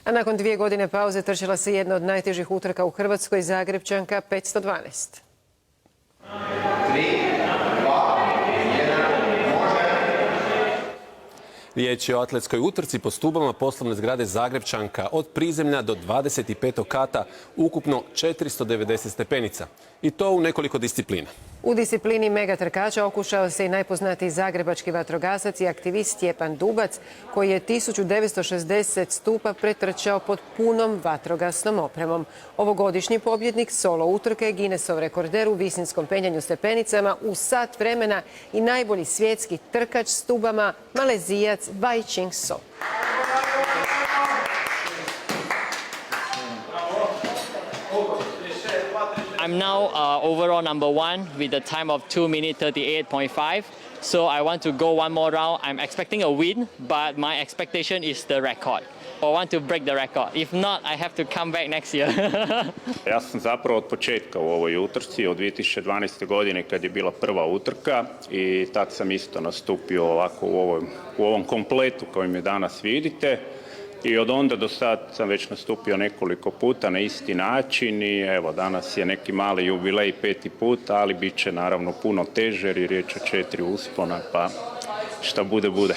A nakon 2 godine pauze trčala se jedna od najtežih utrka u Hrvatskoj, Zagrepčanka 512. Riječ je o atletskoj utrci po stubama poslovne zgrade Zagrepčanka od prizemlja do 25. kata, ukupno 490 stepenica. I to u nekoliko disciplina. U disciplini megatrkača okušao se i najpoznatiji zagrebački vatrogasac i aktivist Stjepan Dubac, koji je 1960 stupa pretrčao pod punom vatrogasnom opremom. Ovogodišnji pobjednik solo utrke, Guinnessov rekorder u visinskom penjanju stepenicama u sat vremena i najbolji svjetski trkač stubama, Malezijac Wai Ching So. I'm now overall number one with a time of 2 minutes 38.5. So I want to go one more round. I'm expecting a win, but my expectation is the record. I want to break the record. If not, I have to come back next year. Ja sam zapravo od početka u ovoj utrci, od 2012. godine kad je bila prva utrka i tad sam isto nastupio ovako u ovom kompletu kojim je danas vidite. I od onda do sad sam već nastupio nekoliko puta na isti način i evo danas je neki mali jubilej 5. put, ali bit će naravno puno teže jer je riječ o 4 uspona, pa šta bude bude.